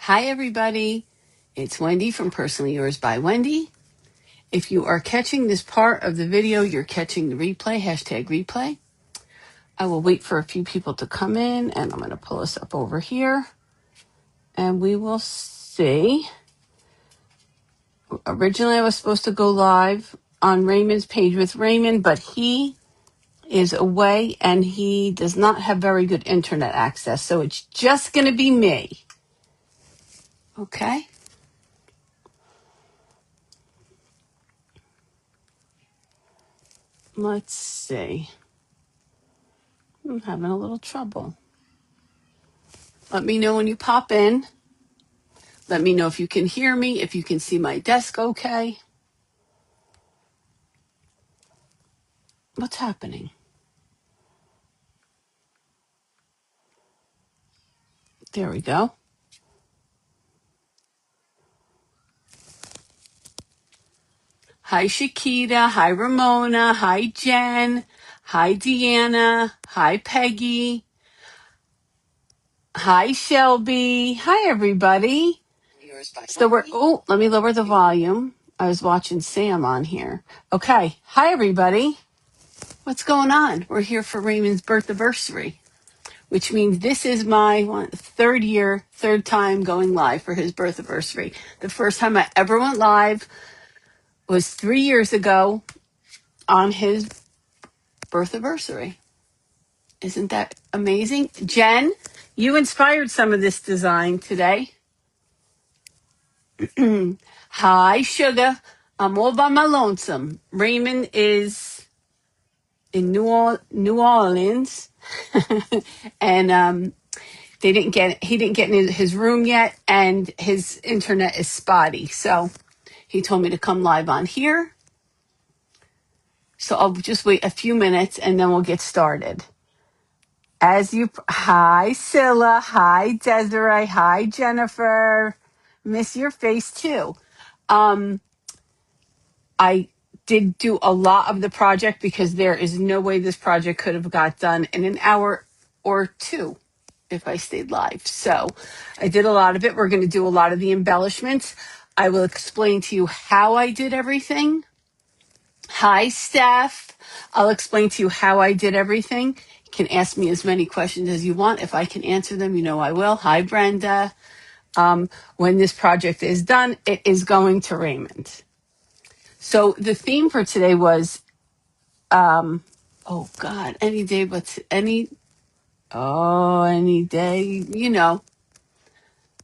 Hi, everybody. It's Wendy from Personally Yours by Wendy. If you are catching this part of the video, you're catching the replay, #replay. I will wait for a few people to come in, and I'm going to pull us up over here, and we will see. Originally, I was supposed to go live on Raymond's page with Raymond, but he is away, and he does not have very good internet access, so it's just going to be me. Okay? Let's see. I'm having a little trouble. Let me know when you pop in. Let me know if you can hear me, if you can see my desk okay. What's happening? There we go. Hi, Shakita. Hi, Ramona. Hi, Jen. Hi, Deanna. Hi, Peggy. Hi, Shelby. Hi, everybody. So let me lower the volume. I was watching Sam on here. Okay. Hi, everybody. What's going on? We're here for Raymond's Birthaversary, which means this is my third time going live for his Birthaversary. The first time I ever went live was 3 years ago on his Birthaversary. Isn't that amazing? Jen, you inspired some of this design today. Hi, Sugar. I'm all by my lonesome. Raymond is in New Orleans, and he didn't get in his room yet, and his internet is spotty. So he told me to come live on here. So I'll just wait a few minutes and then we'll get started. Hi, Scylla. Hi, Desiree. Hi, Jennifer. Miss your face too. I did do a lot of the project because there is no way this project could have got done in an hour or two if I stayed live. So I did a lot of it. We're going to do a lot of the embellishments. I will explain to you how I did everything. Hi, Steph. I'll explain to you how I did everything. You can ask me as many questions as you want. If I can answer them, you know I will. Hi, Brenda. When this project is done, it is going to Raymond. So the theme for today was, any day, any day,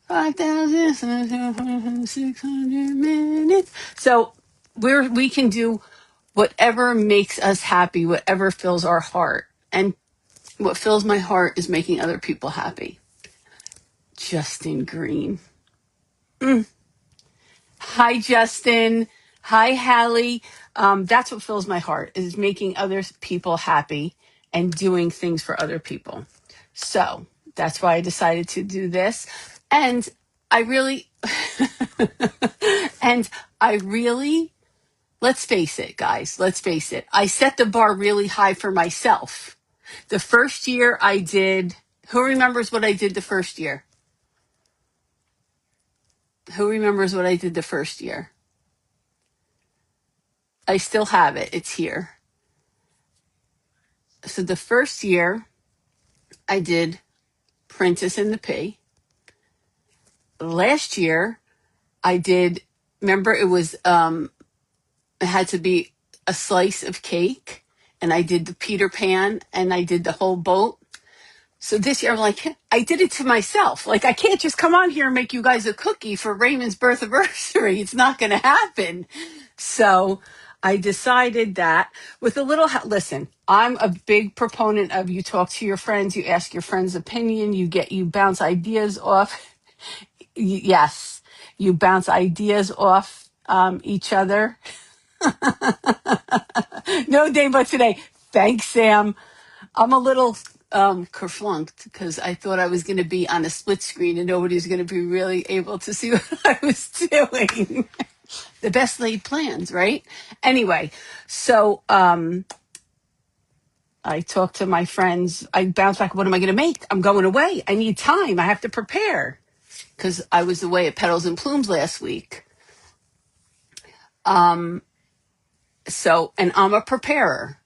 5,600 minutes. So we can do whatever makes us happy, whatever fills our heart. And what fills my heart is making other people happy. Justin Green. Hi, Justin. Hi, Hallie. That's what fills my heart, is making other people happy and doing things for other people. So that's why I decided to do this. And I really, let's face it, guys, I set the bar really high for myself. The first year I did, who remembers what I did the first year? Who remembers what I did the first year? I still have it. It's here. So the first year I did Princess and the Pea. Last year I did, remember it had to be a slice of cake, and I did the Peter Pan, and I did the whole boat. So this year, I'm like, I did it to myself. Like, I can't just come on here and make you guys a cookie for Raymond's Birthaversary. It's not going to happen. So I decided that with a little, listen, I'm a big proponent of you talk to your friends, you ask your friends' opinion, you bounce ideas off. Yes, you bounce ideas off each other. No day but today. Thanks, Sam. I'm a little kerflunked because I thought I was going to be on a split screen and nobody's going to be really able to see what I was doing. The best laid plans, right? Anyway, so I talked to my friends. I bounced back. What am I going to make? I'm going away. I need time. I have to prepare. because I was away at Petals and Plumes last week. And I'm a preparer.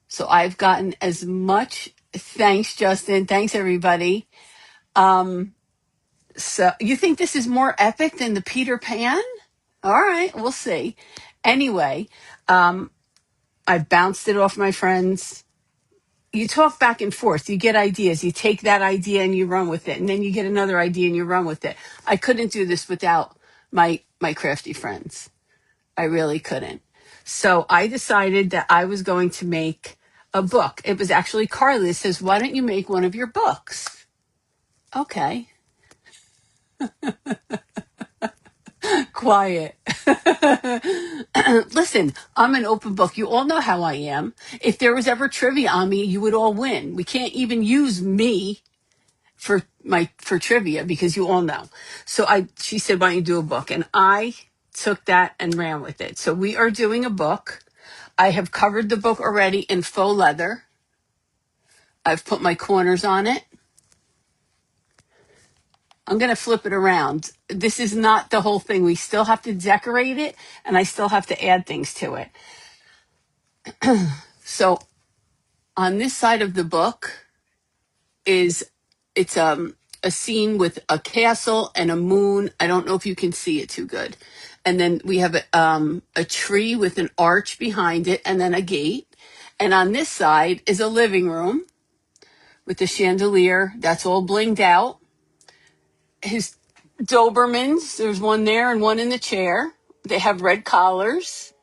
So I've gotten as much, thanks, Justin. Thanks, everybody. So you think this is more epic than the Peter Pan? All right, we'll see. Anyway, I bounced it off my friends. You talk back and forth. You get ideas. You take that idea and you run with it. And then you get another idea and you run with it. I couldn't do this without my crafty friends. I really couldn't. So I decided that I was going to make a book. It was actually Carly that says, why don't you make one of your books? Okay. Quiet. Listen, I'm an open book. You all know how I am. If there was ever trivia on me, you would all win. We can't even use me for trivia because you all know. So she said, why don't you do a book? And I took that and ran with it. So we are doing a book. I have covered the book already in faux leather. I've put my corners on it. I'm going to flip it around. This is not the whole thing. We still have to decorate it, and I still have to add things to it. So on this side of the book it's a scene with a castle and a moon. I don't know if you can see it too good. And then we have a tree with an arch behind it and then a gate. And on this side is a living room with the chandelier that's all blinged out. His Dobermans, there's one there and one in the chair. They have red collars.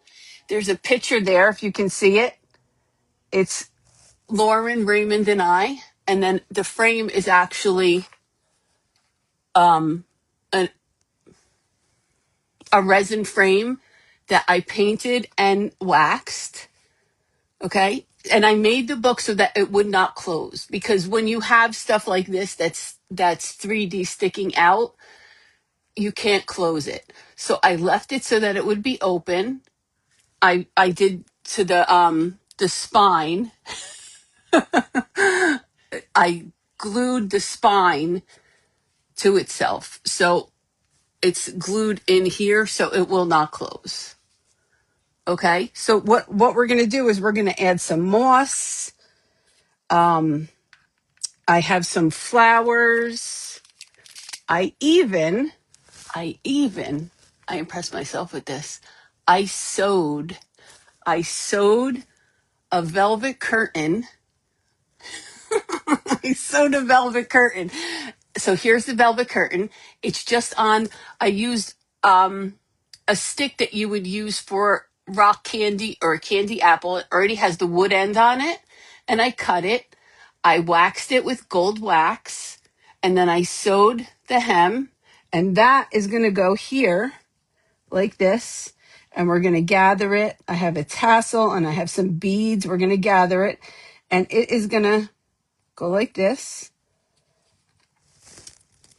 There's a picture there, if you can see it. It's Lauren, Raymond, and I. And then the frame is actually a resin frame that I painted and waxed. Okay. And I made the book so that it would not close, because when you have stuff like this that's 3D sticking out, you can't close it. So I left it so that it would be open. I did to the spine. I glued the spine to itself. So it's glued in here so it will not close. Okay. So what we're going to do is we're going to add some moss. I have some flowers. I impressed myself with this. I sewed a velvet curtain. I sewed a velvet curtain. So here's the velvet curtain. It's just on, I used a stick that you would use for rock candy or a candy apple. It already has the wood end on it. And I cut it. I waxed it with gold wax. And then I sewed the hem. And that is going to go here like this. And we're going to gather it. I have a tassel and I have some beads. We're going to gather it. And it is going to go like this.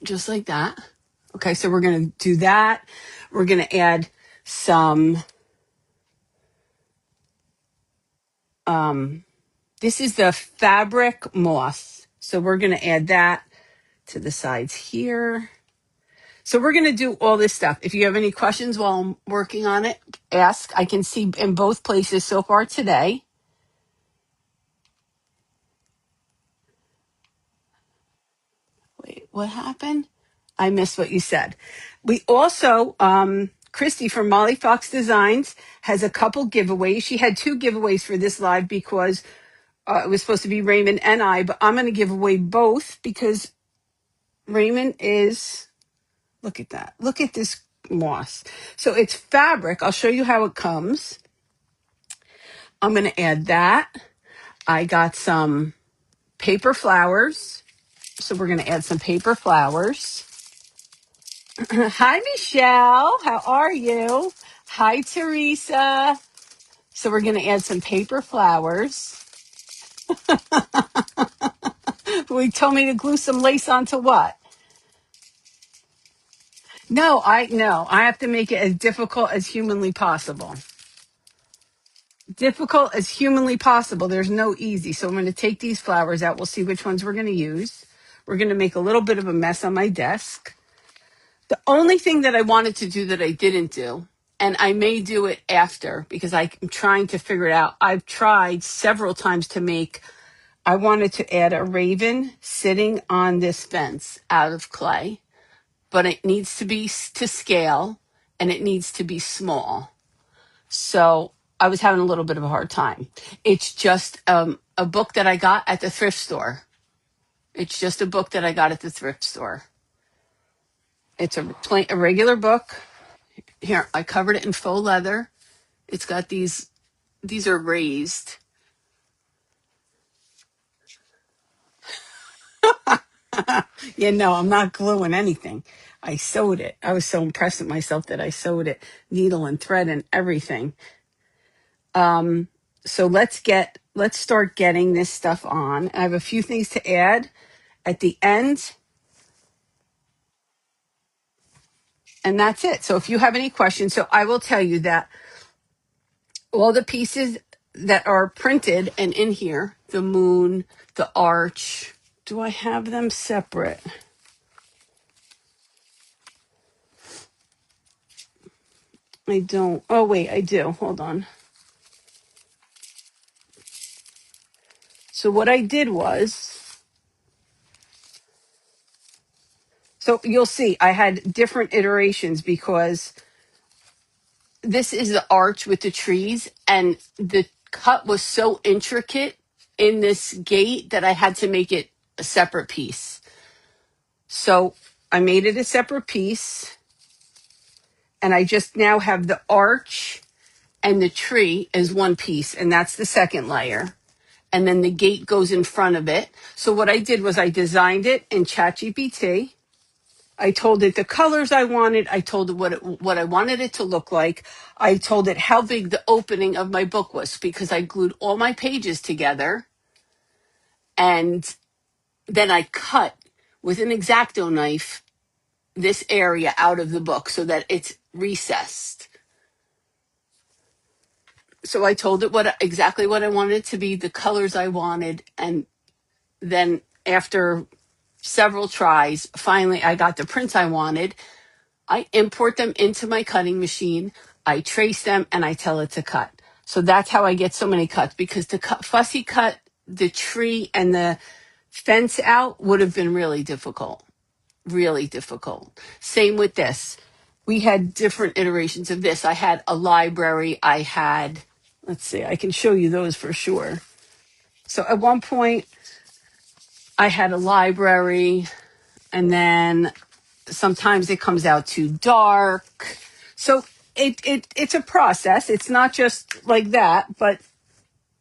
Just like that. Okay, so we're going to do that. We're going to add some, this is the fabric moss. So we're going to add that to the sides here. So we're going to do all this stuff. If you have any questions while I'm working on it, ask. I can see in both places so far today. Wait, what happened? I missed what you said. We also, Christy from Molly Fox Designs has a couple giveaways. She had 2 giveaways for this live because it was supposed to be Raymond and I, but I'm going to give away both because Raymond is, look at that. Look at this moss. So it's fabric. I'll show you how it comes. I'm going to add that. I got some paper flowers. So we're going to add some paper flowers. Hi, Michelle. How are you? Hi, Teresa. So we're going to add some paper flowers. We told me to glue some lace onto what? No, I have to make it as difficult as humanly possible. Difficult as humanly possible. There's no easy. So I'm going to take these flowers out. We'll see which ones we're going to use. We're going to make a little bit of a mess on my desk. The only thing that I wanted to do that I didn't do, and I may do it after because I'm trying to figure it out. I've tried several times to make, I wanted to add a raven sitting on this fence out of clay, but it needs to be to scale and it needs to be small. So I was having a little bit of a hard time. It's just a book that I got at the thrift store. It's just a book that I got at the thrift store. It's a regular book. Here, I covered it in faux leather. It's got these are raised. Yeah, no, I'm not gluing anything. I sewed it. I was so impressed with myself that I sewed it, needle and thread and everything. So let's start getting this stuff on. I have a few things to add at the end, and that's it. So if you have any questions, so I will tell you that all the pieces that are printed and in here, the moon, the arch, do I have them separate? I don't. Oh, wait, I do. Hold on. So what I did was, so you'll see I had different iterations because this is the arch with the trees and the cut was so intricate in this gate that I had to make it a separate piece. So I made it a separate piece and I just now have the arch and the tree as one piece, and that's the second layer. And then the gate goes in front of it. So what I did was I designed it in ChatGPT. I told it the colors I wanted. I told it what I wanted it to look like. I told it how big the opening of my book was because I glued all my pages together. And then I cut with an X-Acto knife this area out of the book so that it's recessed. So I told it exactly what I wanted it to be, the colors I wanted, and then after several tries, finally I got the prints I wanted. I import them into my cutting machine, I trace them, and I tell it to cut. So that's how I get so many cuts, because to fussy cut the tree and the fence out would have been really difficult. Really difficult. Same with this. We had different iterations of this. I had a library. I had, let's see, I can show you those for sure. So at one point, I had a library, and then sometimes it comes out too dark. So it's a process. It's not just like that, but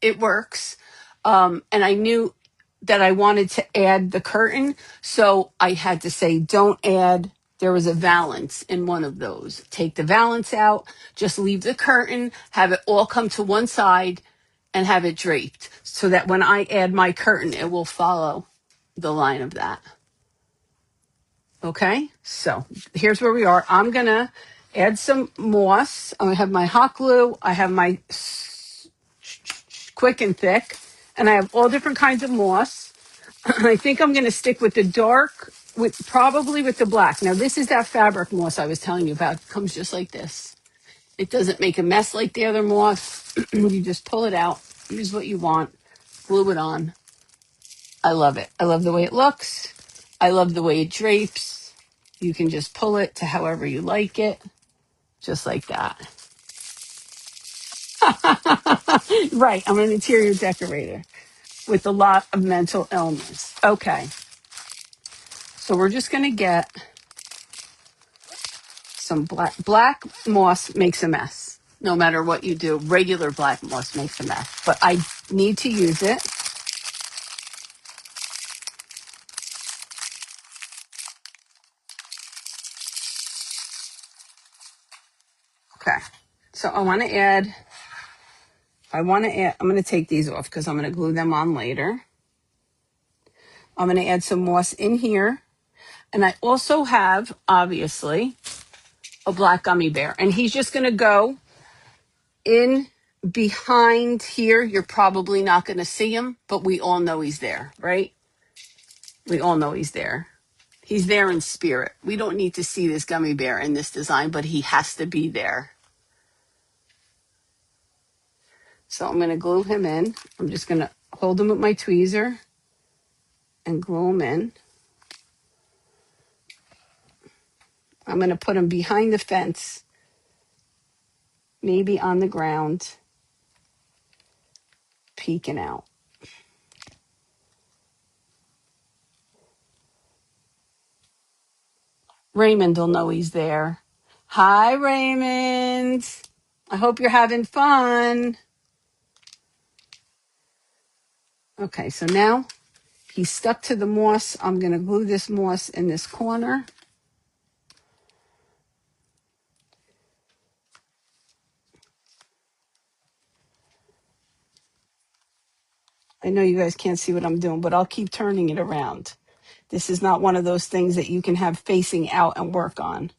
it works. And I knew that I wanted to add the curtain, so I had to say, don't add. There was a valance in one of those. Take the valance out, just leave the curtain, have it all come to one side, and have it draped so that when I add my curtain, it will follow the line of that. Okay, so here's where we are. I'm going to add some moss. I have my hot glue. I have my quick and thick, and I have all different kinds of moss. I think I'm going to stick with the dark, probably with the black. Now, this is that fabric moss I was telling you about. It comes just like this. It doesn't make a mess like the other moss. You just pull it out, use what you want, glue it on. I love it. I love the way it looks. I love the way it drapes. You can just pull it to however you like it, just like that. Right, I'm an interior decorator with a lot of mental illness. Okay, so we're just going to get some black moss makes a mess. No matter what you do, regular black moss makes a mess. But I need to use it. Okay. So I'm going to I'm going to take these off because I'm going to glue them on later. I'm going to add some moss in here. And I also have, obviously, a black gummy bear. And he's just going to go in behind here. You're probably not going to see him, but we all know he's there, right? We all know he's there. He's there in spirit. We don't need to see this gummy bear in this design, but he has to be there. So I'm going to glue him in. I'm just going to hold him with my tweezer and glue him in. I'm going to put him behind the fence, maybe on the ground, peeking out. Raymond will know he's there. Hi, Raymond. I hope you're having fun. Okay, so now he's stuck to the moss. I'm going to glue this moss in this corner. I know you guys can't see what I'm doing, but I'll keep turning it around. This is not one of those things that you can have facing out and work on.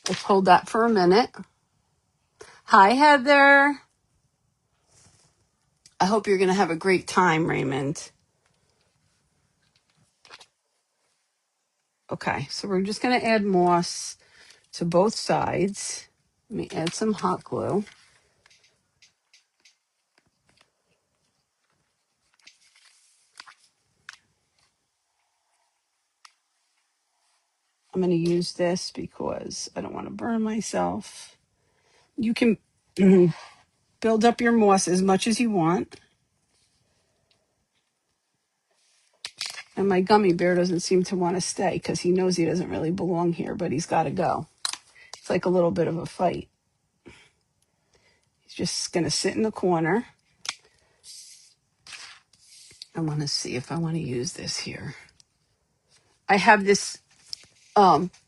Let's hold that for a minute. Hi, Heather. I hope you're going to have a great time, Raymond. Okay, so we're just going to add moss to both sides. Let me add some hot glue. I'm going to use this because I don't want to burn myself. You can build up your moss as much as you want. And my gummy bear doesn't seem to want to stay because he knows he doesn't really belong here, but he's got to go. It's like a little bit of a fight. He's just going to sit in the corner. I want to see if I want to use this here. I have this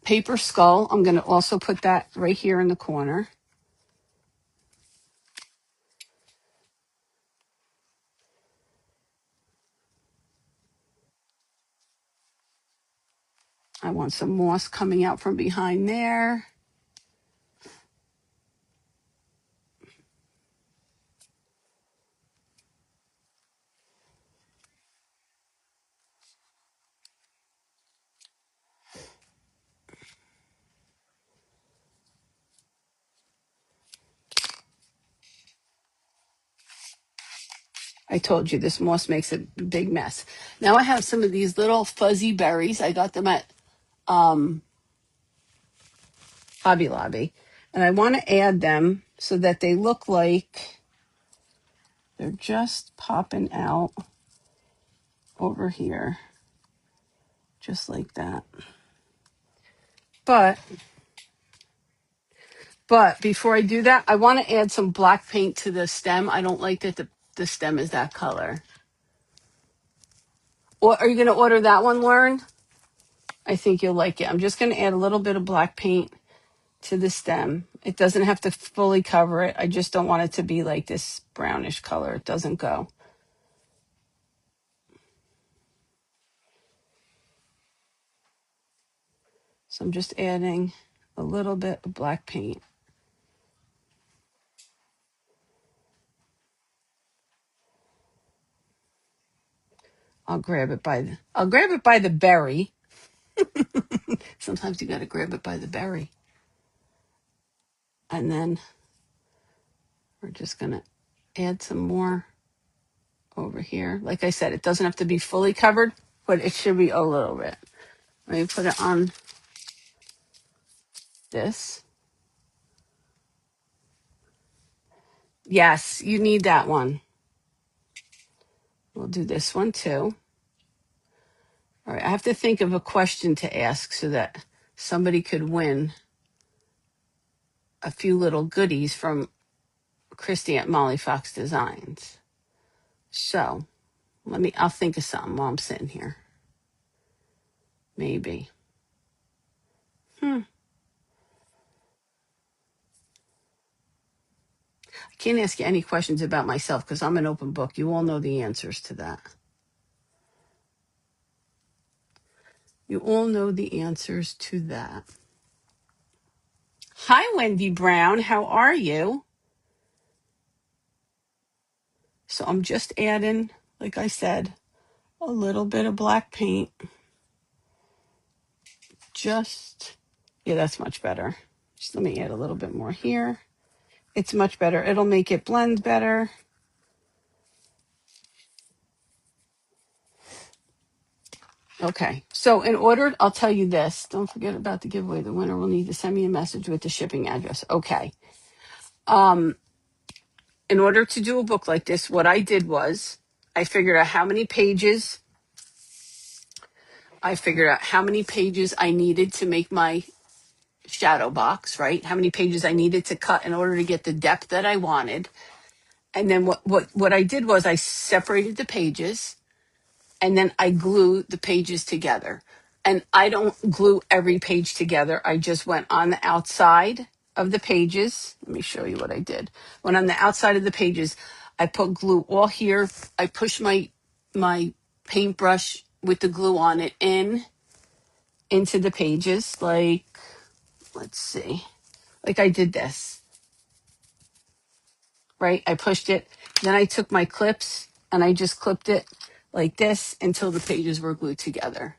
paper skull. I'm going to also put that right here in the corner. I want some moss coming out from behind there. I told you this moss makes a big mess. Now I have some of these little fuzzy berries. I got them at Hobby Lobby. And I want to add them so that they look like they're just popping out over here. Just like that. But before I do that, I want to add some black paint to the stem. I don't like that the stem is that color. Or are you going to order that one, Lauren? I think you'll like it. I'm just going to add a little bit of black paint to the stem. It doesn't have to fully cover it. I just don't want it to be like this brownish color. It doesn't go. So I'm just adding a little bit of black paint. I'll grab it by the berry. Sometimes you got to grab it by the berry. And then we're just going to add some more over here. Like I said, it doesn't have to be fully covered, but it should be a little bit. Let me put it on this. Yes, you need that one. We'll do this one too. All right, I have to think of a question to ask so that somebody could win a few little goodies from Christy at Molly Fox Designs. So I'll think of something while I'm sitting here. Maybe. I can't ask you any questions about myself because I'm an open book. You all know the answers to that. You all know the answers to that. Hi, Wendy Brown. How are you? So I'm just adding, like I said, a little bit of black paint. Yeah, that's much better. Just let me add a little bit more here. It's much better. It'll make it blend better. Okay, so in order, I'll tell you this. Don't forget about the giveaway. The winner will need to send me a message with the shipping address. Okay. In order to do a book like this, what I did was I figured out how many pages I needed to make my shadow box, right? How many pages I needed to cut in order to get the depth that I wanted. And then what I did was I separated the pages and then I glue the pages together. And I don't glue every page together. I just went on the outside of the pages. Let me show you what I did. Went on the outside of the pages. I put glue all here. I pushed my paintbrush with the glue on it into the pages. Like, let's see. Like I did this, right? I pushed it. Then I took my clips and I just clipped it like this until the pages were glued together.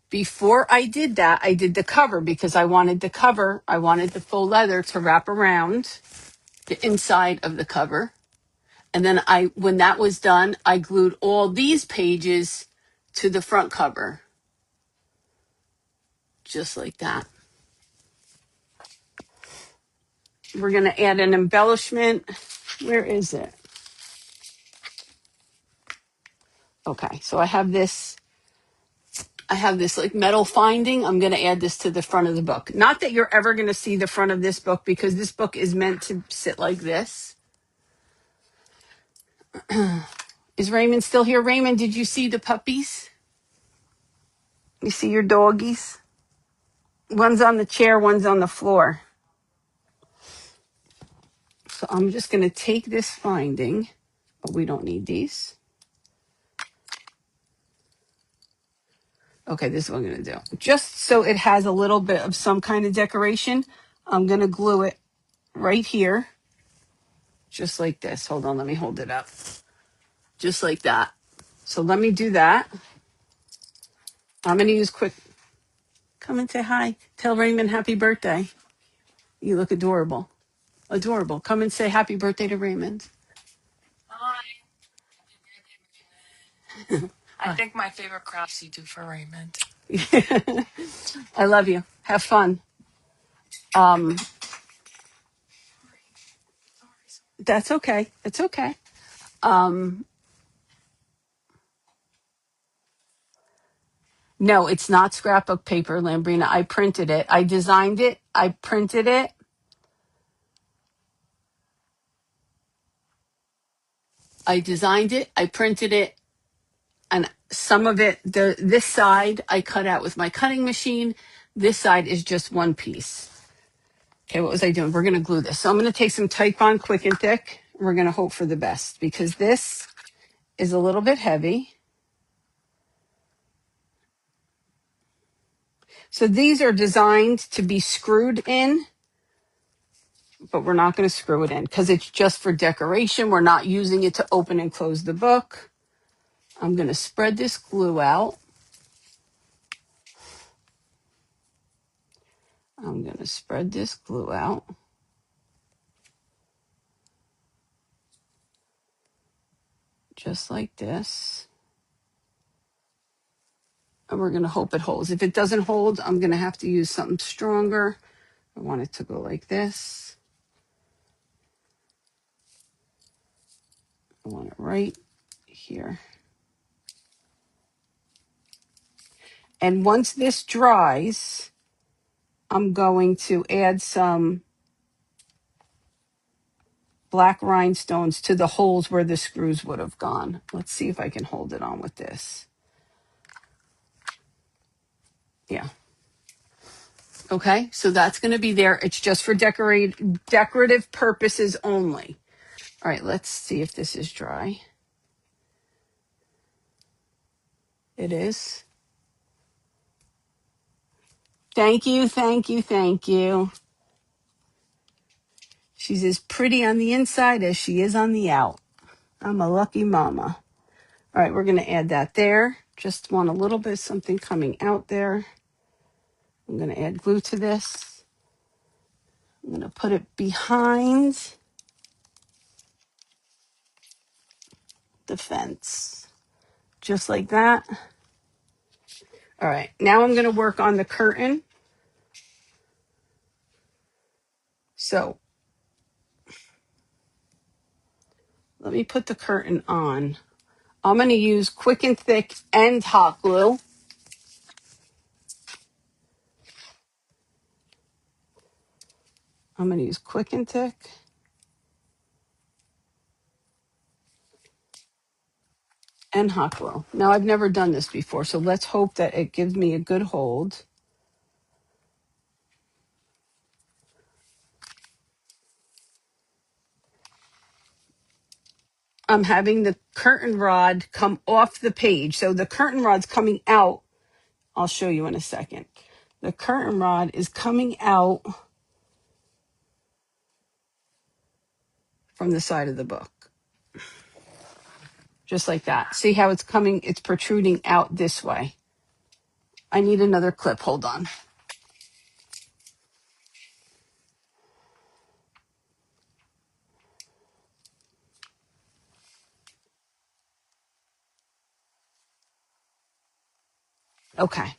Before I did that, I did the cover because I wanted the faux leather to wrap around the inside of the cover. And then when that was done, I glued all these pages to the front cover. Just like that. We're going to add an embellishment. Where is it? Okay, so I have this like metal finding. I'm going to add this to the front of the book. Not that you're ever going to see the front of this book because this book is meant to sit like this. Is Raymond still here? Raymond, did you see the puppies? You see your doggies? One's on the chair, one's on the floor. So I'm just going to take this finding, but we don't need these. Okay, this is what I'm going to do. Just so it has a little bit of some kind of decoration, I'm going to glue it right here, just like this. Hold on, let me hold it up. Just like that. So let me do that. I'm going to use quick. Come and say hi. Tell Raymond happy birthday. You look adorable. Adorable. Come and say happy birthday to Raymond. Hi. I think my favorite crafts you do for Raymond. I love you. Have fun. That's okay. It's okay. No, it's not scrapbook paper, Lambrina. I printed it. I designed it. I printed it. I printed it. And some of it, this side, I cut out with my cutting machine. This side is just one piece. Okay, what was I doing? We're going to glue this. So I'm going to take some Titebond Quick and Thick. We're going to hope for the best because this is a little bit heavy. So these are designed to be screwed in, but we're not going to screw it in because it's just for decoration. We're not using it to open and close the book. I'm going to spread this glue out. Just like this. And we're going to hope it holds. If it doesn't hold, I'm going to have to use something stronger. I want it to go like this. I want it right here. And once this dries, I'm going to add some black rhinestones to the holes where the screws would have gone. Let's see if I can hold it on with this. Yeah. Okay, so that's going to be there. It's just for decorative purposes only. All right, let's see if this is dry. It is. Thank you, thank you, thank you. She's as pretty on the inside as she is on the out. I'm a lucky mama. All right, we're going to add that there. Just want a little bit of something coming out there. I'm going to add glue to this. I'm going to put it behind the fence, just like that. All right, now I'm going to work on the curtain. So let me put the curtain on. I'm going to use Quick and Thick and hot glue. I'm going to use Quick and Thick and hot glue. Now, I've never done this before, so let's hope that it gives me a good hold. I'm having the curtain rod come off the page. So the curtain rod's coming out. I'll show you in a second. The curtain rod is coming out from the side of the book. Just like that. See how it's coming? It's protruding out this way. I need another clip. Hold on. Okay.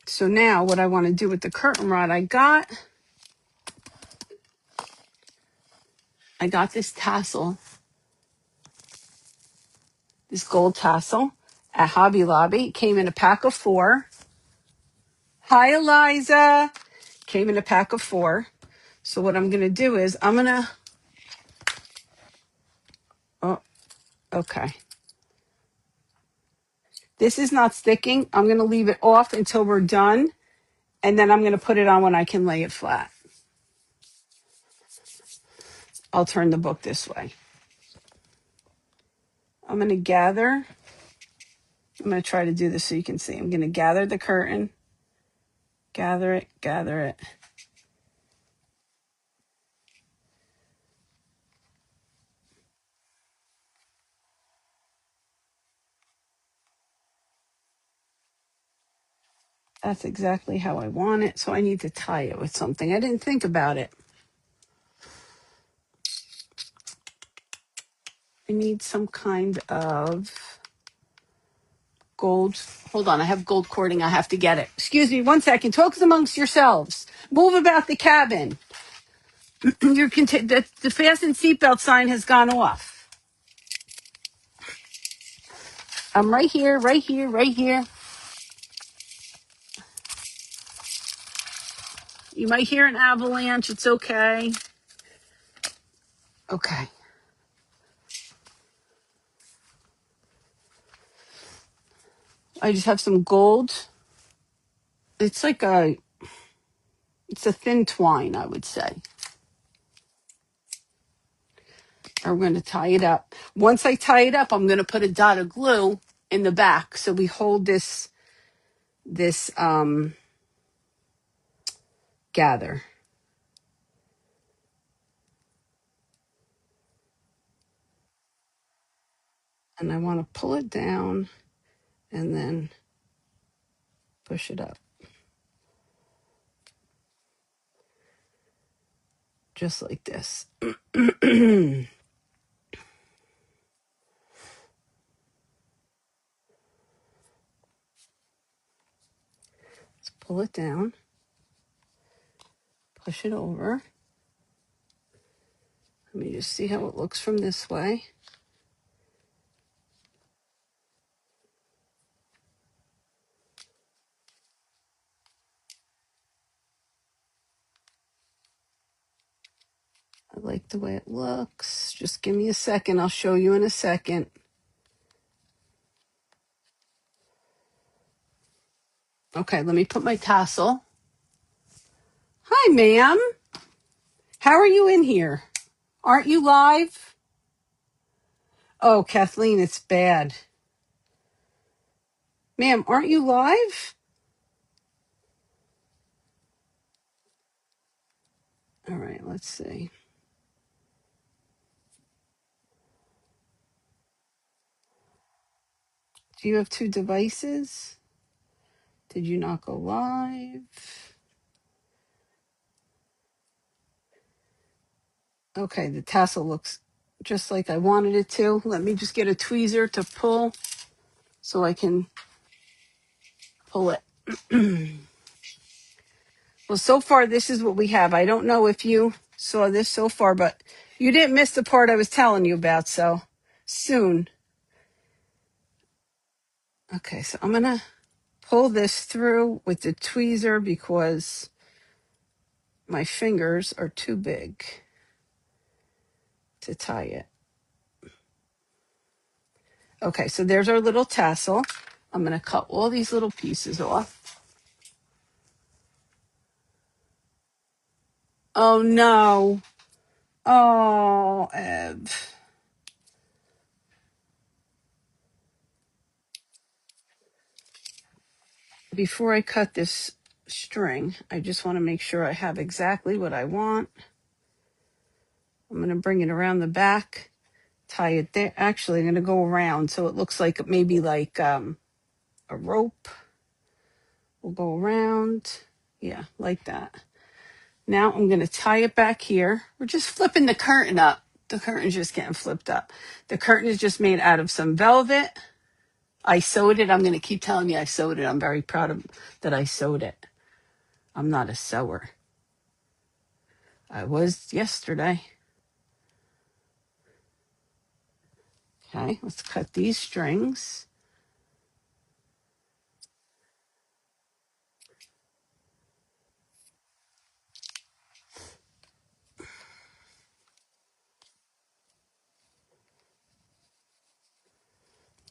So now what I want to do with the curtain rod, I got this tassel, this gold tassel at Hobby Lobby. It came in a pack of 4. Hi, Eliza. Came in a pack of 4. So what I'm going to do is I'm going to, oh, okay. This is not sticking. I'm going to leave it off until we're done. And then I'm going to put it on when I can lay it flat. I'll turn the book this way. I'm going to gather. I'm going to try to do this so you can see. I'm going to gather the curtain. Gather it, gather it. That's exactly how I want it. So I need to tie it with something. I didn't think about it. I need some kind of gold. Hold on, I have gold cording. I have to get it. Excuse me, 1 second. Talk amongst yourselves. Move about the cabin. The fasten seatbelt sign has gone off. I'm right here, right here, right here. You might hear an avalanche. It's okay. Okay. I just have some gold. It's like it's a thin twine, I would say. Or we're going to tie it up. Once I tie it up, I'm going to put a dot of glue in the back so we hold this gather. And I want to pull it down and then push it up. Just like this. Let's pull it down. Push it over. Let me just see how it looks from this way. I like the way it looks. Just give me a second. I'll show you in a second. Okay, let me put my tassel. Hi, ma'am. How are you in here? Aren't you live? Oh, Kathleen, it's bad. Ma'am, aren't you live? All right, let's see. Do you have two devices? Did you not go live? Okay, the tassel looks just like I wanted it to. Let me just get a tweezer to pull so I can pull it. Well, so far, this is what we have. I don't know if you saw this so far, but you didn't miss the part I was telling you about, so soon. Okay, so I'm going to pull this through with the tweezer because my fingers are too big to tie it. Okay, so there's our little tassel. I'm going to cut all these little pieces off. Oh, no. Oh, Ev. Before I cut this string, I just want to make sure I have exactly what I want. I'm going to bring it around the back, tie it there. Actually, I'm going to go around so it looks like maybe like a rope. We'll go around. Yeah, like that. Now I'm going to tie it back here. We're just flipping the curtain up. The curtain's just getting flipped up. The curtain is just made out of some velvet. I sewed it. I'm going to keep telling you I sewed it. I'm very proud of that I sewed it. I'm not a sewer. I was yesterday. Okay, let's cut these strings.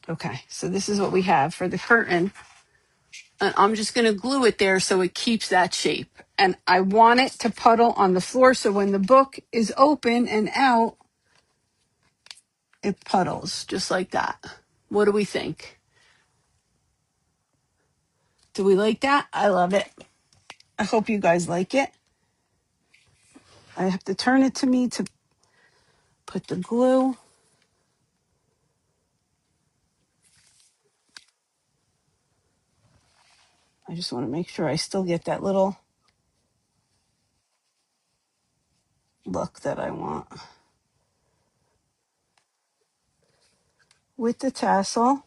Okay, so this is what we have for the curtain. And I'm just going to glue it there so it keeps that shape. And I want it to puddle on the floor so when the book is open and out, it puddles just like that. What do we think? Do we like that? I love it. I hope you guys like it. I have to turn it to me to put the glue. I just want to make sure I still get that little look that I want. With the tassel.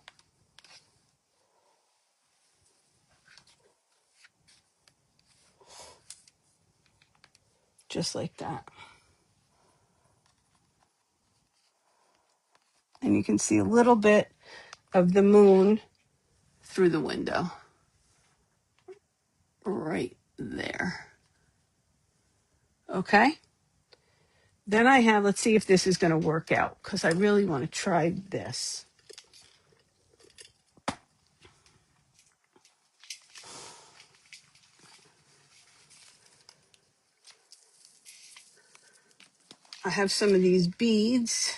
Just like that. And you can see a little bit of the moon through the window. Right there. Okay. Then I have, let's see if this is going to work out because I really want to try this. I have some of these beads.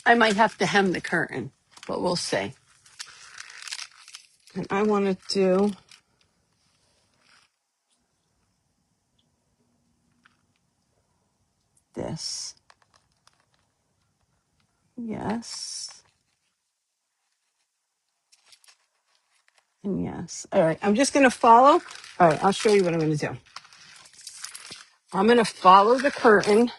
I might have to hem the curtain, but we'll see. And I want to do this. Yes. And yes. All right. I'm just going to follow. All right. I'll show you what I'm going to do. I'm going to follow the curtain.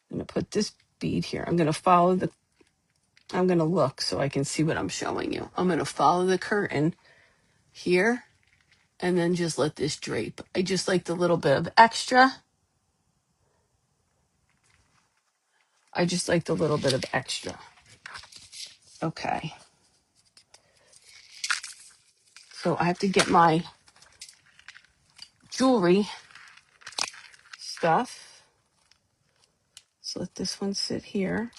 I'm going to put this bead here. I'm going to follow the, I'm going to look so I can see what I'm showing you. I'm going to follow the curtain here and then just let this drape. I just like the little bit of extra. I just like the little bit of extra. Okay. So I have to get my jewelry stuff. So let this one sit here.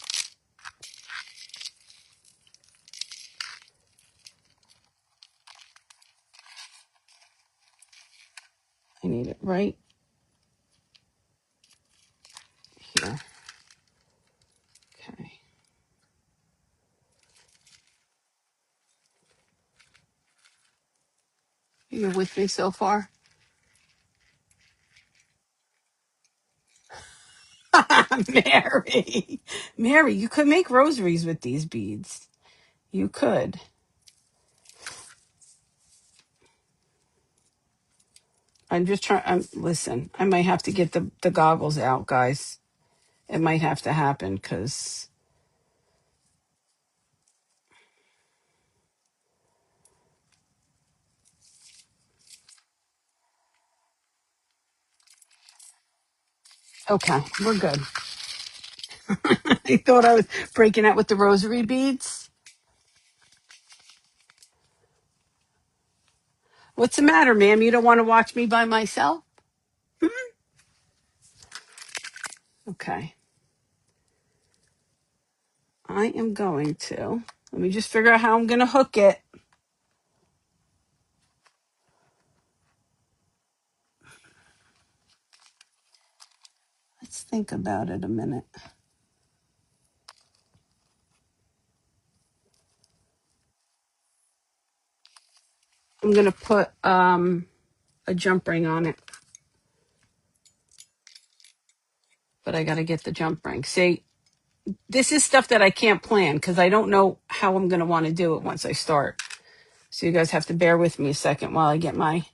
I need it right here. Okay. You're with me so far? Mary. Mary, you could make rosaries with these beads. You could. I'm just trying. Listen, I might have to get the goggles out, guys. It might have to happen because, okay, we're good. I thought I was breaking out with the rosary beads. What's the matter, ma'am? You don't want to watch me by myself? Okay. I am going to. Let me just figure out how I'm going to hook it. Let's think about it a minute. I'm going to put a jump ring on it. But I got to get the jump ring. See, this is stuff that I can't plan because I don't know how I'm going to want to do it once I start. So you guys have to bear with me a second while I get my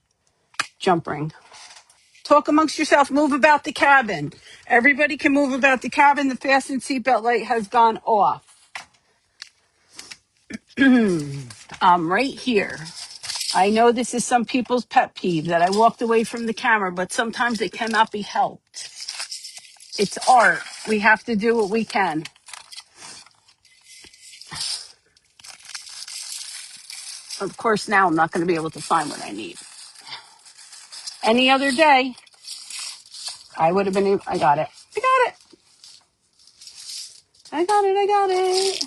jump ring. Talk amongst yourself. Move about the cabin. Everybody can move about the cabin. The fasten seatbelt light has gone off. I'm right here. I know this is some people's pet peeve that I walked away from the camera, but sometimes it cannot be helped. It's art. We have to do what we can. Of course, now I'm not going to be able to find what I need. Any other day, I would have been able. I got it. I got it. I got it. I got it.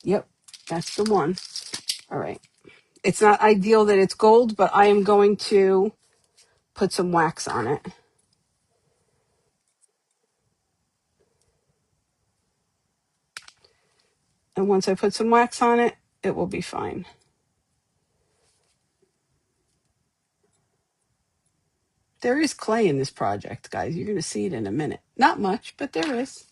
Yep, that's the one. All right. It's not ideal that it's gold, but I am going to put some wax on it. And once I put some wax on it, it will be fine. There is clay in this project, guys. You're going to see it in a minute. Not much, but there is.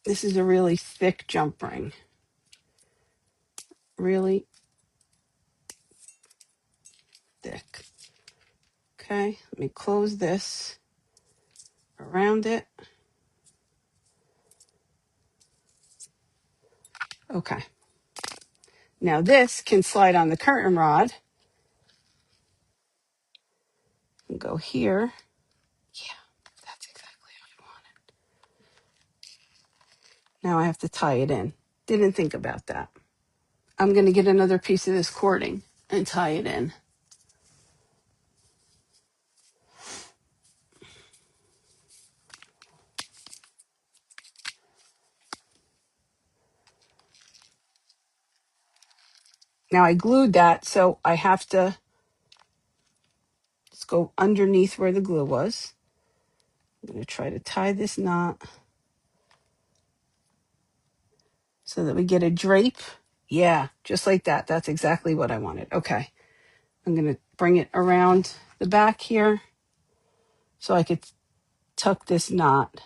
This is a really thick jump ring. Really thick. Okay, let me close this around it. Okay. Now this can slide on the curtain rod and go here. Yeah, that's exactly how I want it. Now I have to tie it in. Didn't think about that. I'm going to get another piece of this cording and tie it in. Now I glued that, so I have to just go underneath where the glue was. I'm going to try to tie this knot so that we get a drape. Yeah, just like that. That's exactly what I wanted. Okay. I'm going to bring it around the back here so I could tuck this knot.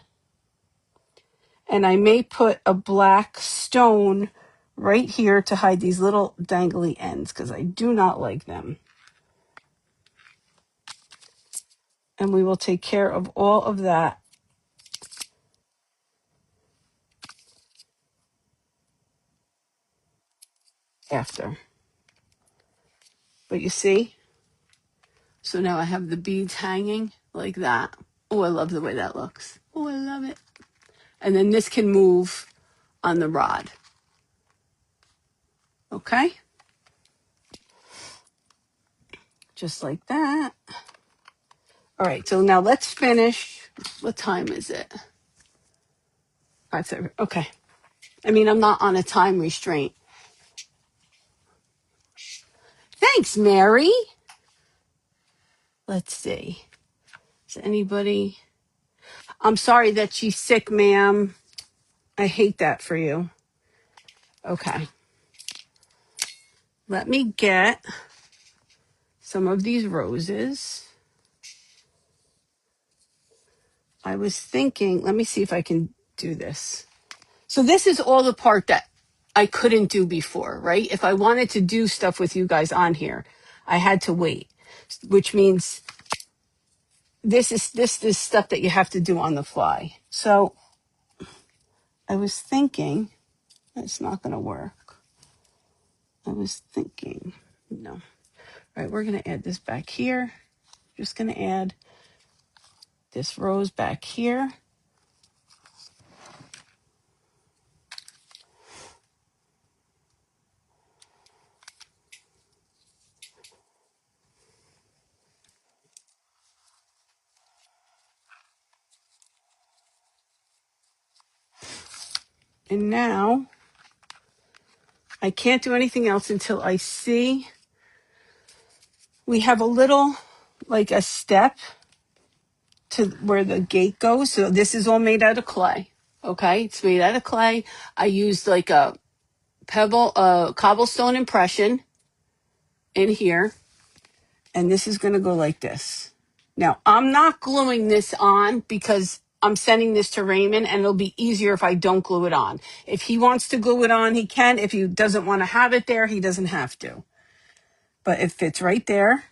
And I may put a black stone right here to hide these little dangly ends because I do not like them. And we will take care of all of that after. But you see, so now I have the beads hanging like that. Oh, I love the way that looks. Oh, I love it. And then this can move on the rod. Okay? Just like that. All right, so now let's finish. What time is it? 5:30. Okay. I mean, I'm not on a time restraint. Thanks, Mary. Let's see. Is anybody? I'm sorry that she's sick, ma'am. I hate that for you. Okay. Let me get some of these roses. I was thinking, let me see if I can do this. So this is all the part that I couldn't do before, right? If I wanted to do stuff with you guys on here, I had to wait, which means this is stuff that you have to do on the fly. So I was thinking, it's not going to work. I was thinking, no. All right, we're going to add this back here. Just going to add this rose back here. And now I can't do anything else until I see we have a little, like a step to where the gate goes. So this is all made out of clay. Okay, it's made out of clay. I used like a cobblestone impression in here, and this is going to go like this. Now, I'm not gluing this on because I'm sending this to Raymond, and it'll be easier if I don't glue it on. If he wants to glue it on, he can. If he doesn't want to have it there, he doesn't have to. But it fits right there.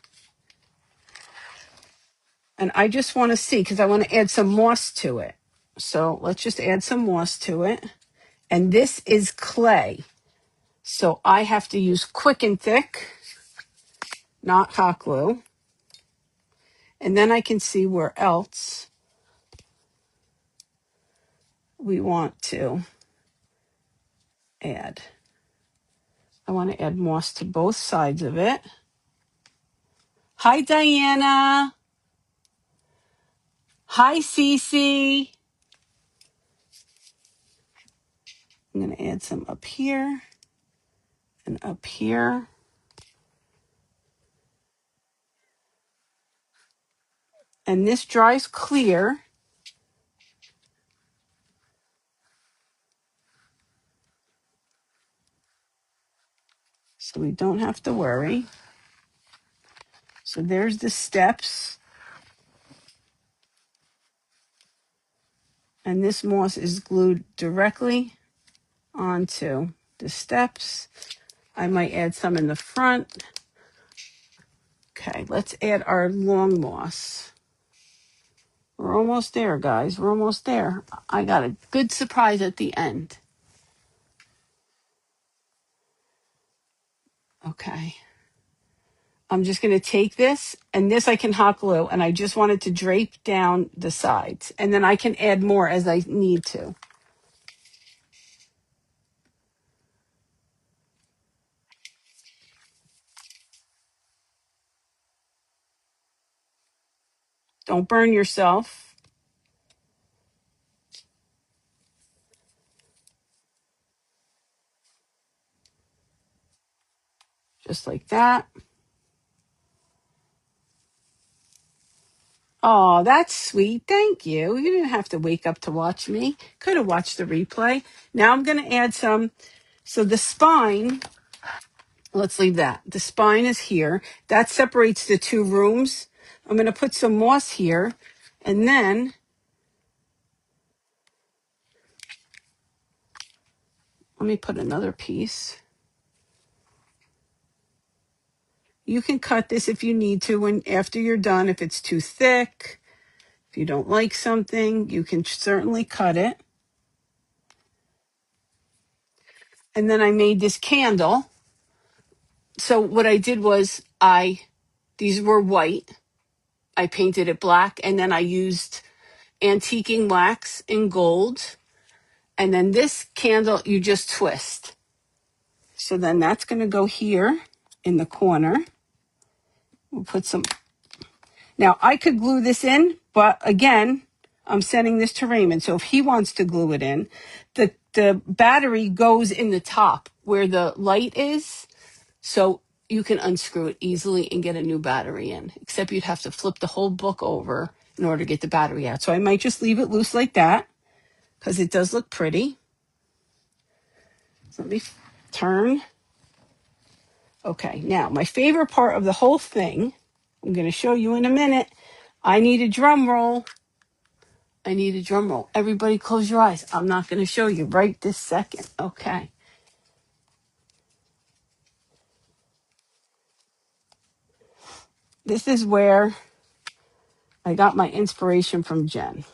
And I just want to see, because I want to add some moss to it. So let's just add some moss to it. And this is clay. So I have to use quick and thick, not hot glue. And then I can see where else we want to add. I want to add moss to both sides of it. Hi, Diana. Hi, Cece. I'm going to add some up here and up here. And this dries clear. So we don't have to worry. So there's the steps. And this moss is glued directly onto the steps. I might add some in the front. Okay, let's add our long moss. We're almost there, guys. We're almost there. I got a good surprise at the end. Okay. I'm just going to take this, and this I can hot glue, and I just want it to drape down the sides. And then I can add more as I need to. Don't burn yourself. Just like that. Oh, that's sweet. Thank you. You didn't have to wake up to watch me. Could have watched the replay. Now I'm going to add some. So the spine, let's leave that. The spine is here. That separates the two rooms. I'm going to put some moss here. And then let me put another piece. You can cut this if you need to when after you're done. If it's too thick, if you don't like something, you can certainly cut it. And then I made this candle. So what I did was these were white. I painted it black, and then I used antiquing wax in gold. And then this candle, you just twist. So then that's going to go here in the corner. We'll put some. Now, I could glue this in, but again, I'm sending this to Raymond. So if he wants to glue it in, the battery goes in the top where the light is. So you can unscrew it easily and get a new battery in, except you'd have to flip the whole book over in order to get the battery out. So I might just leave it loose like that because it does look pretty. So let me turn. Okay, now my favorite part of the whole thing, I'm going to show you in a minute. I need a drum roll. I need a drum roll. Everybody close your eyes. I'm not going to show you right this second. Okay. This is where I got my inspiration from Jen.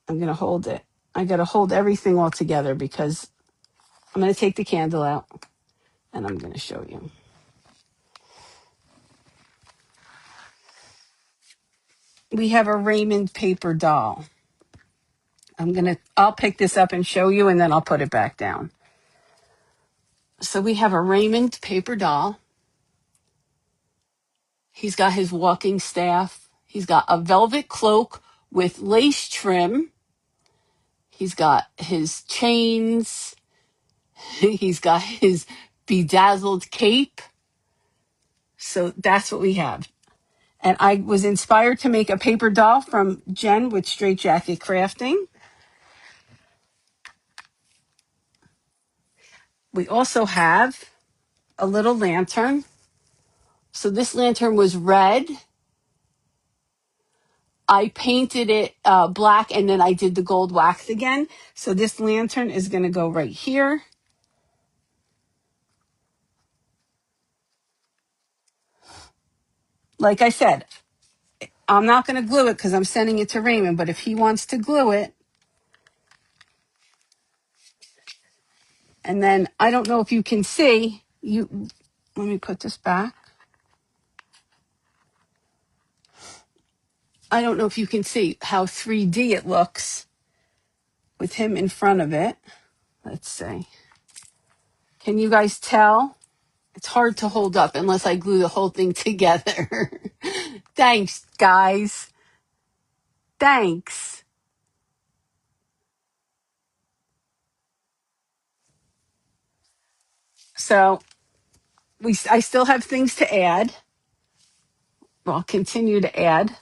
I'm going to hold it. I got to hold everything all together because I'm going to take the candle out and I'm going to show you. We have a Raymond paper doll. I'll pick this up and show you and then I'll put it back down. So we have a Raymond paper doll. He's got his walking staff. He's got a velvet cloak with lace trim. He's got his chains. He's got his bedazzled cape. So that's what we have. And I was inspired to make a paper doll from Jen with Straight Jacket Crafting. We also have a little lantern. So this lantern was red. I painted it black and then I did the gold wax again. So this lantern is going to go right here. Like I said, I'm not going to glue it because I'm sending it to Raymond, but if he wants to glue it, and then I don't know if you can see, let me put this back. I don't know if you can see how 3D it looks with him in front of it. Let's see. Can you guys tell? It's hard to hold up unless I glue the whole thing together. Thanks, guys. Thanks. So I still have things to add. I'll continue to add.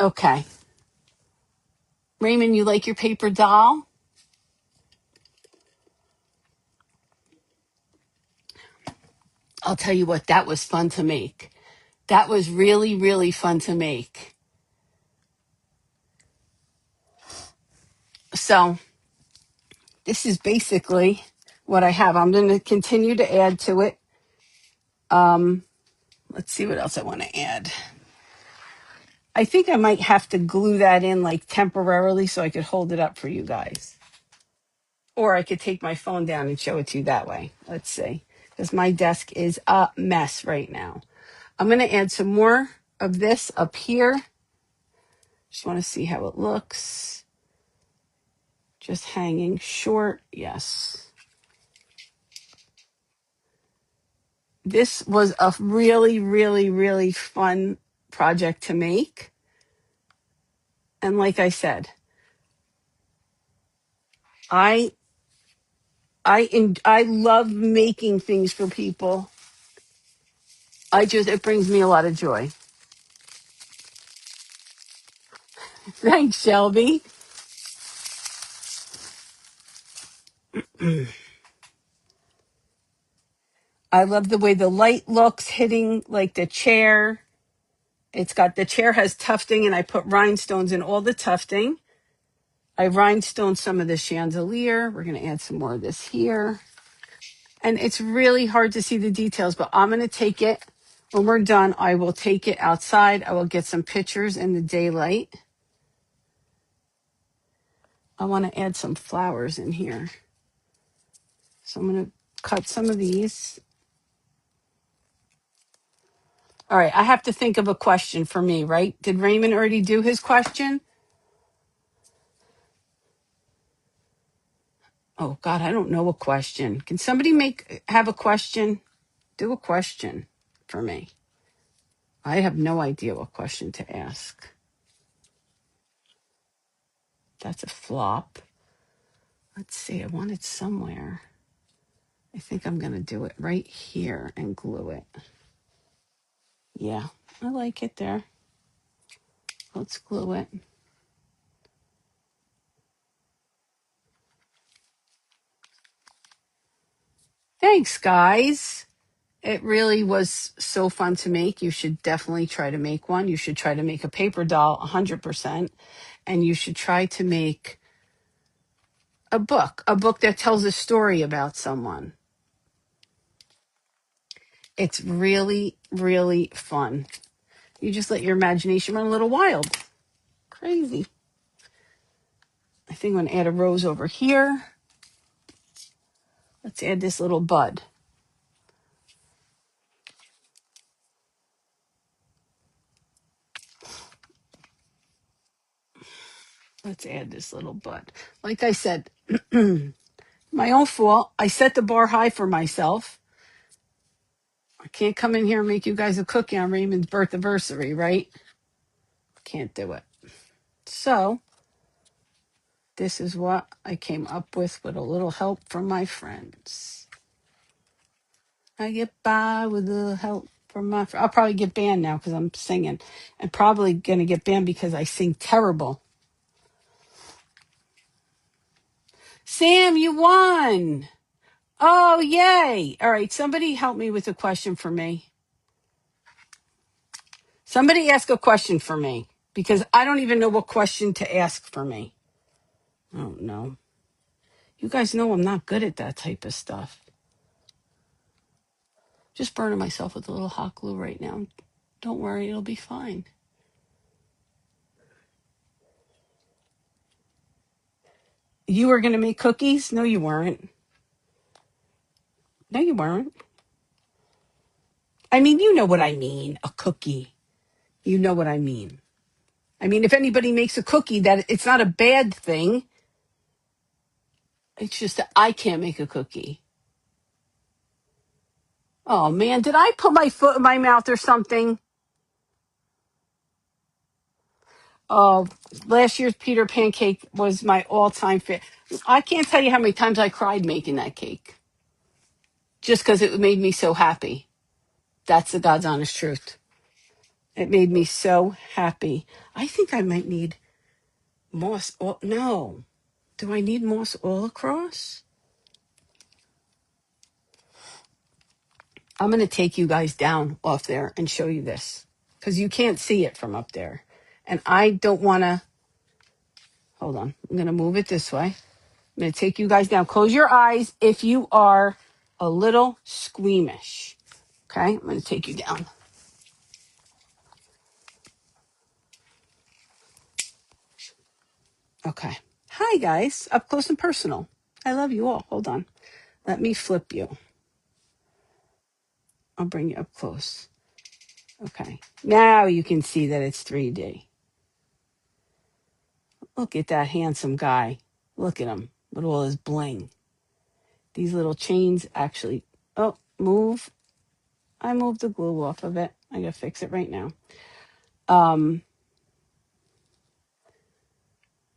Okay. Raymond, you like your paper doll? I'll tell you what, that was fun to make. That was really, really fun to make. So this is basically what I have. I'm going to continue to add to it. Let's see what else I want to add. I think I might have to glue that in like temporarily so I could hold it up for you guys. Or I could take my phone down and show it to you that way. Let's see. Because my desk is a mess right now. I'm going to add some more of this up here. Just want to see how it looks. Just hanging short. Yes. This was a really, really, really fun project to make. And like I said, I love making things for people. It brings me a lot of joy. Thanks, Shelby. I love the way the light looks hitting like the chair. The chair has tufting and I put rhinestones in all the tufting. I rhinestoned some of the chandelier. We're going to add some more of this here. And it's really hard to see the details, but I'm going to take it. When we're done, I will take it outside. I will get some pictures in the daylight. I want to add some flowers in here. So I'm going to cut some of these. All right, I have to think of a question for me, right? Did Raymond already do his question? Oh, God, I don't know a question. Can somebody have a question? Do a question for me. I have no idea what question to ask. That's a flop. Let's see, I want it somewhere. I think I'm going to do it right here and glue it. Yeah, I like it there. Let's glue it. Thanks, guys. It really was so fun to make. You should definitely try to make one. You should try to make a paper doll 100%. And you should try to make a book that tells a story about someone. It's really, really fun. You just let your imagination run a little wild. Crazy. I think I'm going to add a rose over here. Let's add this little bud. Let's add this little bud. Like I said, my own fault. I set the bar high for myself. I can't come in here and make you guys a cookie on Raymond's birthversary, right? Can't do it. So this is what I came up with a little help from my friends. I get by with a little help from my friends. I'll probably get banned now because I'm singing. I'm probably going to get banned because I sing terrible. Sam, you won. Oh, yay. All right, somebody help me with a question for me. Somebody ask a question for me because I don't even know what question to ask for me. I don't know. You guys know I'm not good at that type of stuff. Just burning myself with a little hot glue right now. Don't worry, it'll be fine. You were going to make cookies? No, you weren't. No, you weren't. I mean, you know what I mean, a cookie. You know what I mean. I mean, if anybody makes a cookie, that it's not a bad thing. It's just that I can't make a cookie. Oh man, did I put my foot in my mouth or something? Oh, last year's Peter Pan cake was my all-time favorite. I can't tell you how many times I cried making that cake. Just because it made me so happy. That's the God's honest truth. It made me so happy. I think I might need moss oil. No. Do I need moss all across? I'm going to take you guys down off there and show you this because you can't see it from up there. And I don't want to. Hold on. I'm going to move it this way. I'm going to take you guys down. Close your eyes if you are a little squeamish. Okay? I'm going to take you down. Okay. Hi, guys. Up close and personal. I love you all. Hold on. Let me flip you. I'll bring you up close. Okay. Now you can see that it's 3D. Look at that handsome guy. Look at him with all his bling. These little chains actually. Oh, move. I moved the glue off of it. I gotta fix it right now.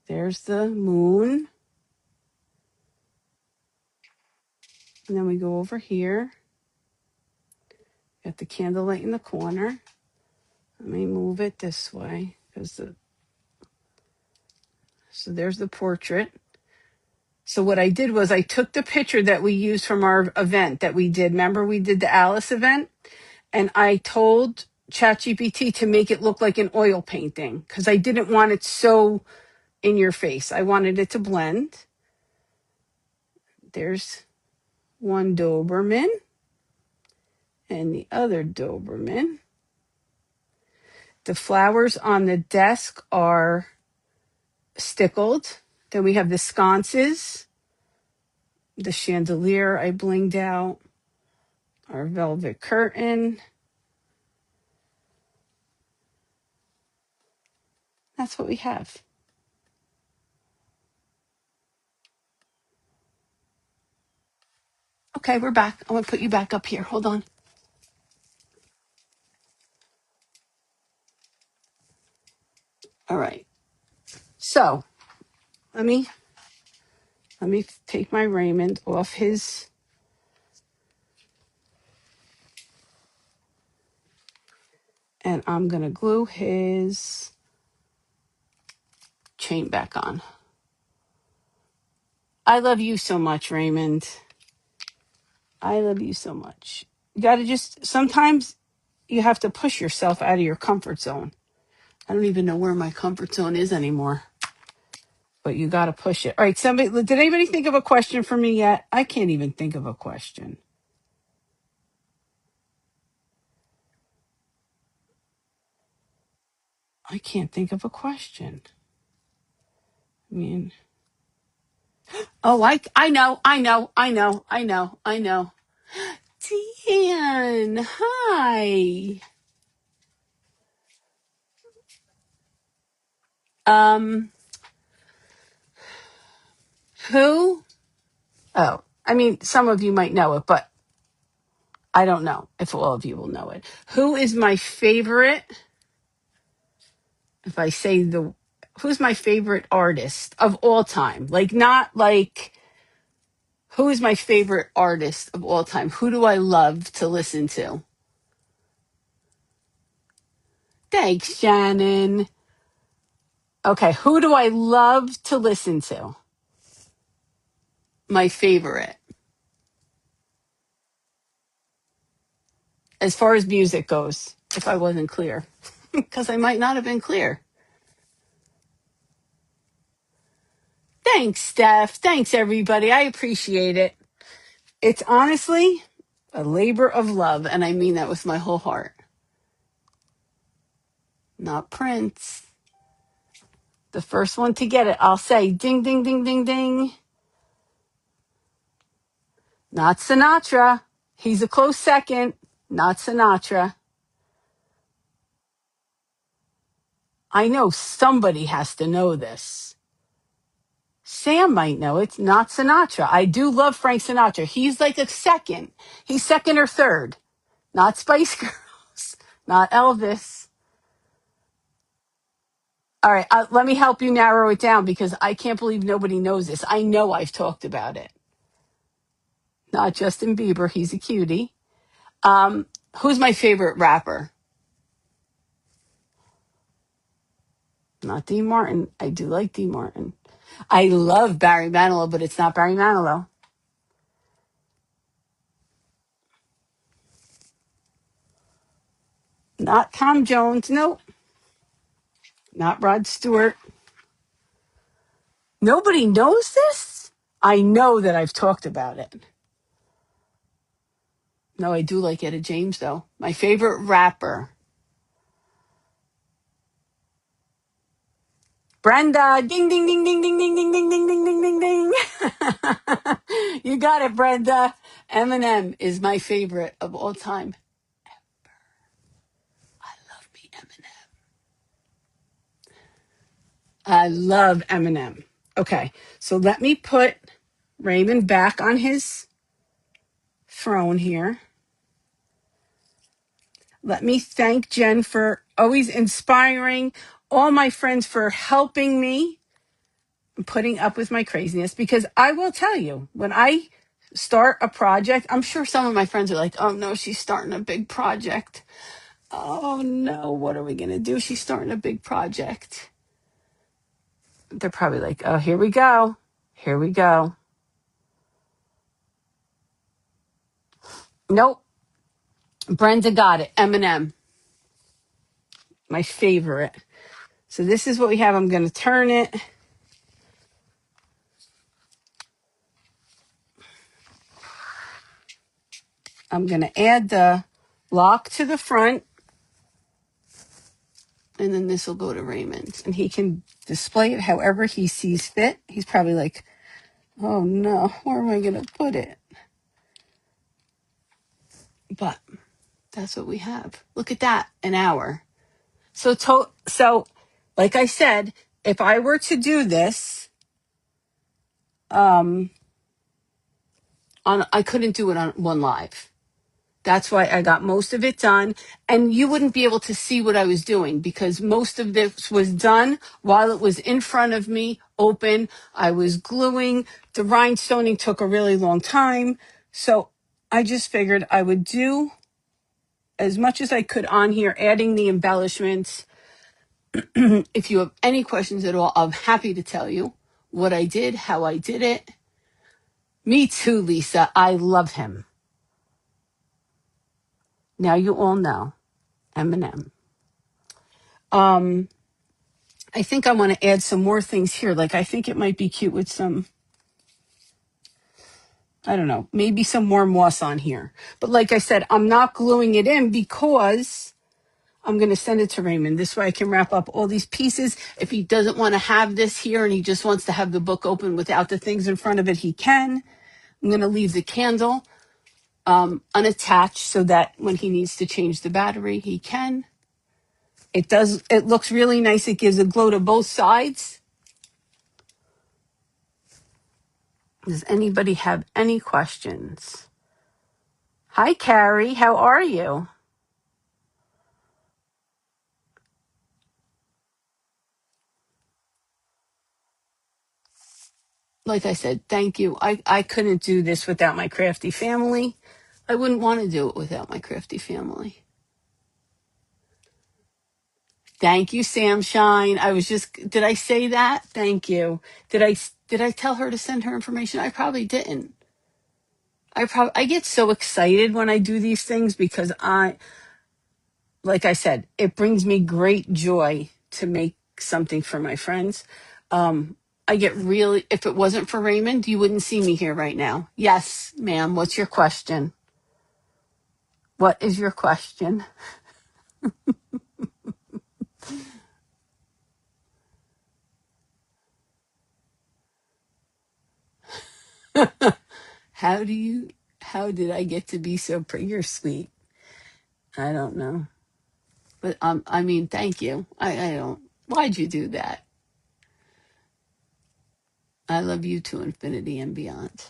There's the moon. And then we go over here. Got the candlelight in the corner. Let me move it this way because so there's the portrait. So what I did was I took the picture that we used from our event that we did. Remember we did the Alice event? And I told ChatGPT to make it look like an oil painting because I didn't want it so in your face. I wanted it to blend. There's one Doberman and the other Doberman. The flowers on the desk are stickled. Then we have the sconces, the chandelier I blinged out, our velvet curtain. That's what we have. Okay, we're back. I'm going to put you back up here. Hold on. All right. So let me take my Raymond off his, and I'm going to glue his chain back on. I love you so much, Raymond. I love you so much. You got to just, sometimes you have to push yourself out of your comfort zone. I don't even know where my comfort zone is anymore, but you got to push it. All right. Did anybody think of a question for me yet? I can't even think of a question. I can't think of a question. I mean, oh, I know. Dan, hi. Um, who? Oh, I mean, some of you might know it, but I don't know if all of you will know it. Who is my favorite? If I say who's my favorite artist of all time? Like, not like, who is my favorite artist of all time? Who do I love to listen to? Thanks, Shannon. Okay, who do I love to listen to? My favorite. As far as music goes, if I wasn't clear, because I might not have been clear. Thanks, Steph. Thanks, everybody. I appreciate it. It's honestly a labor of love, and I mean that with my whole heart. Not Prince. The first one to get it, I'll say ding, ding, ding, ding, ding. Not Sinatra. He's a close second. Not Sinatra. I know somebody has to know this. Sam might know it. Not Sinatra. I do love Frank Sinatra. He's like a second. He's second or third. Not Spice Girls. Not Elvis. All right. Let me help you narrow it down because I can't believe nobody knows this. I know I've talked about it. Not Justin Bieber. He's a cutie. Who's my favorite rapper? Not Dean Martin. I do like Dean Martin. I love Barry Manilow, but it's not Barry Manilow. Not Tom Jones. Nope. Not Rod Stewart. Nobody knows this? I know that I've talked about it. No, I do like Etta James, though. My favorite rapper. Brenda. Ding, ding, ding, ding, ding, ding, ding, ding, ding, ding, ding, ding, ding. You got it, Brenda. Eminem is my favorite of all time. I love me Eminem. I love Eminem. Okay, so let me put Raymond back on his throne here. Let me thank Jen for always inspiring, all my friends for helping me and putting up with my craziness, because I will tell you, when I start a project, I'm sure some of my friends are like, oh no, she's starting a big project. Oh no, what are we going to do? She's starting a big project. They're probably like, oh, here we go. Here we go. Nope. Brenda got it. Eminem. My favorite. So this is what we have. I'm going to turn it. I'm going to add the lock to the front. And then this will go to Raymonds. And he can display it however he sees fit. He's probably like, oh no, where am I going to put it? But that's what we have. Look at that, an hour. So like I said, if I were to do this, I couldn't do it on one live. That's why I got most of it done. And you wouldn't be able to see what I was doing because most of this was done while it was in front of me, open. I was gluing. The rhinestoning took a really long time. So I just figured I would do as much as I could on here, adding the embellishments. If you have any questions at all, I'm happy to tell you what I did, how I did it. Me too, Lisa. I love him. Now you all know Eminem. I think I want to add some more things here. Like I think it might be cute with some, I don't know, maybe some more moss on here. But like I said, I'm not gluing it in because I'm going to send it to Raymond. This way I can wrap up all these pieces. If he doesn't want to have this here and he just wants to have the book open without the things in front of it, he can. I'm going to leave the candle unattached so that when he needs to change the battery, he can. It looks really nice. It gives a glow to both sides. Does anybody have any questions? Hi, Carrie. How are you? Like I said, thank you. I couldn't do this without my crafty family. I wouldn't want to do it without my crafty family. Thank you, Sam Shine. Did I say that? Thank you. Did I tell her to send her information? I probably didn't. I get so excited when I do these things because like I said, it brings me great joy to make something for my friends. I get really, if it wasn't for Raymond, you wouldn't see me here right now. Yes, ma'am. What's your question? What is your question? How did I get to be so pretty? You're sweet. I don't know. But I mean, thank you. I don't, why'd you do that? I love you to infinity and beyond.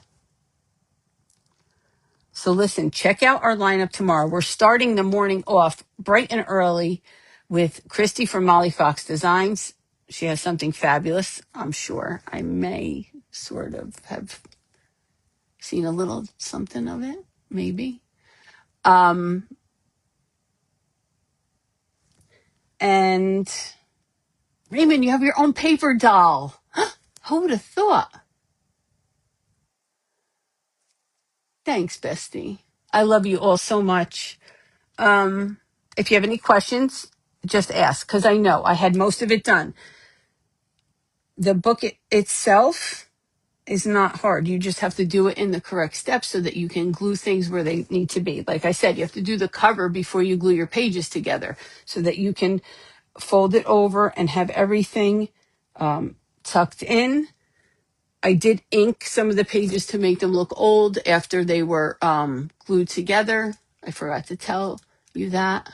So listen, check out our lineup tomorrow. We're starting the morning off bright and early with Christy from Molly Fox Designs. She has something fabulous, I'm sure. I may sort of have seen a little something of it, maybe. And Raymond, you have your own paper doll. Who would have thought? Thanks, bestie. I love you all so much. If you have any questions, just ask because I know I had most of it done. The book itself is not hard. You just have to do it in the correct steps so that you can glue things where they need to be. Like I said, you have to do the cover before you glue your pages together so that you can fold it over and have everything tucked in. I did ink some of the pages to make them look old after they were glued together. I forgot to tell you that.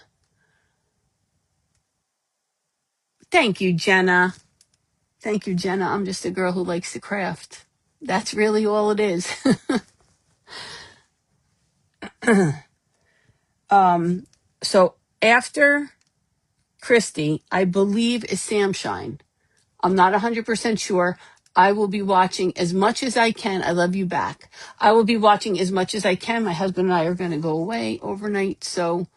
Thank you, Jenna. Thank you, Jenna. I'm just a girl who likes to craft. That's really all it is. So after Christy, I believe is Sam Shine. I'm not 100% sure. I will be watching as much as I can. I love you back. I will be watching as much as I can. My husband and I are going to go away overnight, so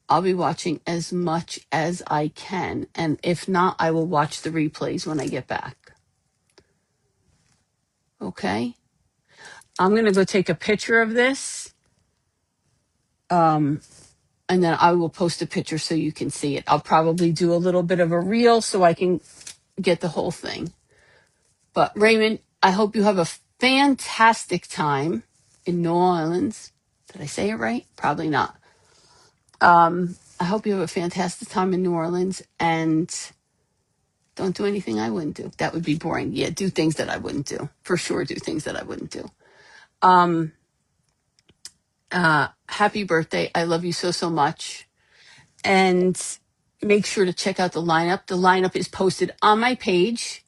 I'll be watching as much as I can. And if not, I will watch the replays when I get back. Okay? I'm going to go take a picture of this. And then I will post a picture so you can see it. I'll probably do a little bit of a reel so I can get the whole thing. But Raymond, I hope you have a fantastic time in New Orleans. Did I say it right? Probably not. I hope you have a fantastic time in New Orleans and don't do anything I wouldn't do. That would be boring. Yeah, do things that I wouldn't do. For sure, do things that I wouldn't do. Happy birthday. I love you so, so much. And make sure to check out the lineup. The lineup is posted on my page.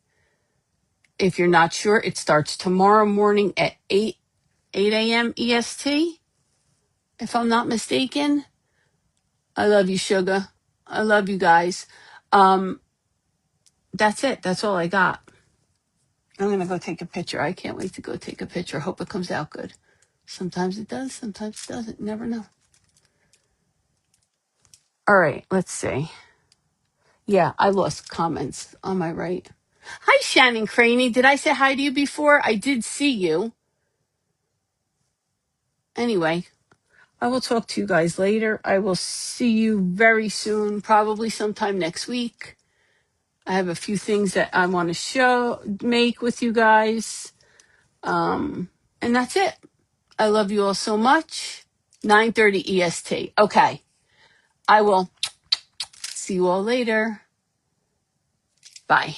If you're not sure, it starts tomorrow morning at 8 a.m. EST. if I'm not mistaken. I love you, sugar. I love you guys. That's it. That's all I got. I'm going to go take a picture. I can't wait to go take a picture. Hope it comes out good. Sometimes it does, sometimes it doesn't. Never know. All right, let's see. Yeah, I lost comments on my right. Hi, Shannon Craney. Did I say hi to you before? I did see you. Anyway, I will talk to you guys later. I will see you very soon, probably sometime next week. I have a few things that I want to make with you guys. And that's it. I love you all so much. 9:30 EST. Okay. I will see you all later. Bye.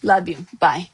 Love you. Bye.